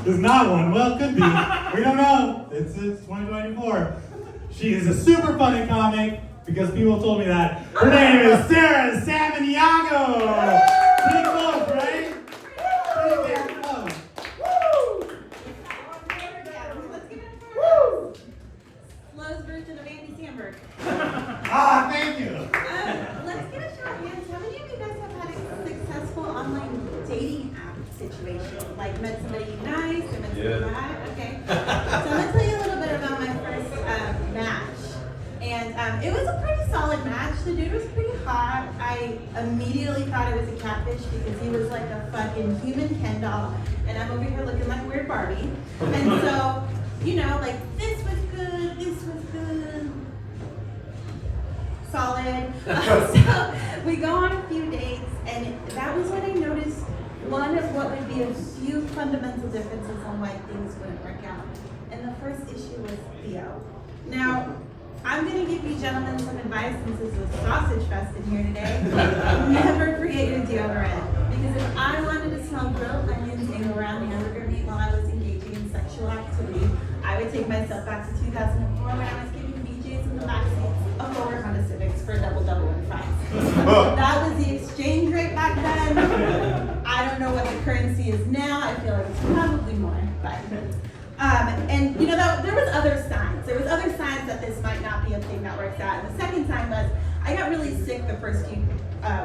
is not one. Well, it could be. We don't know. It's 2024. She is a super funny comic because people told me that. Her name is Sarah Samaniego. Pretty close, right? Pretty damn close. Slow's version of Andy Samberg. Ah, thank you. Let's get a show of hands. How many of you guys have had a successful online dating app situation? Like met somebody nice or met somebody bad? Okay. So I'm going to tell you a little bit about my first match. And it was a pretty solid match. The dude was pretty hot. I immediately thought it was a catfish because he was like a fucking human Ken doll. And I'm over here looking like a weird Barbie. And so, you know, like this was good, this was good. Solid. So we go on a few dates, and that was when I noticed one of what would be a few fundamental differences on why things wouldn't work out. And the first issue was Theo. Now, I'm going to give you gentlemen some advice since this is a sausage fest in here today. Never create a deodorant. Because if I wanted to smell grilled onions and around hamburger meat while I was engaging in sexual activity, I would take myself back to 2004 when I was giving BJ's in the backseat of lower Honda Civics for a double and fries. That was the exchange rate back then. I don't know what the currency is now. I feel like it's probably more. But and you know, there was other signs. There was other signs that this might not be a thing that works out. And the second sign was I got really sick the first few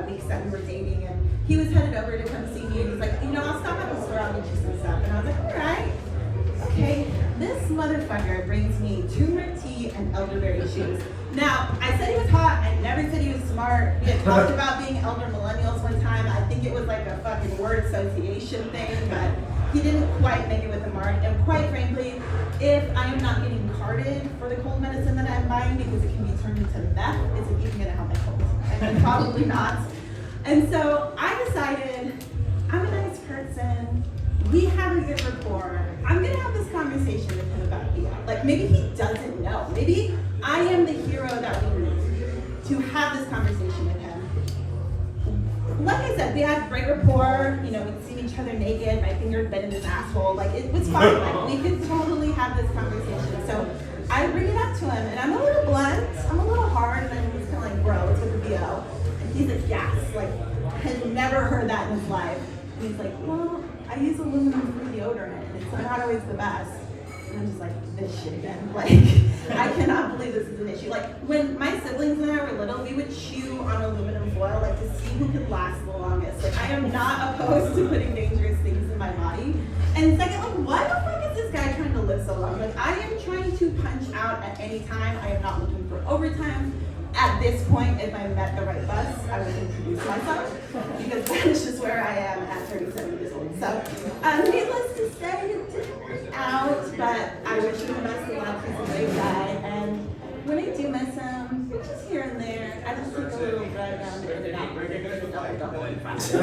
weeks that we were dating, and he was headed over to come see me, and he's like, you know, I'll stop at the store, I'll get you some stuff. And I was like, all right. Okay, this motherfucker brings me turmeric tea and elderberry shoes. Now, I said he was hot. I never said he was smart. We had talked about being elder millennials one time. I think it was like a fucking word association thing, but he didn't quite make it with the mark. And quite frankly, if I am not getting carded for the cold medicine that I'm buying because it can be turned into meth, is it even gonna help my cold? I mean, probably not. And so I decided, I'm a nice person. We have a good rapport. I'm gonna have this conversation with him about Theo. Like maybe he doesn't know. Maybe I am the hero that we need to have this conversation with him. Like I said, we had great rapport. You know, we'd seen each other naked. My finger had been in his asshole. Like it was fine. Like we could totally have this conversation. So I bring it up to him, and I'm a little blunt. I'm a little hard, and then he's kind of like, "Bro, what's with the Theo?" And he's like, "Yes." Like had never heard that in his life. And he's like, "Well, I use aluminum-free deodorant, and it's not always the best." And I'm just like, this shit again. Like, I cannot believe this is an issue. Like, when my siblings and I were little, we would chew on aluminum foil, like, to see who could last the longest. Like, I am not opposed to putting dangerous things in my body. And second, like, why the fuck is this guy trying to live so long? Like, I am trying to punch out at any time. I am not looking for overtime. At this point, if I met the right bus, I would introduce myself, because that's just where I am at 37 years old. So, needless to say, it didn't work out, but I wish him the best of luck. He's a great guy, and when I do miss him, just here and there, I just take a little bread down there and not double in front of him.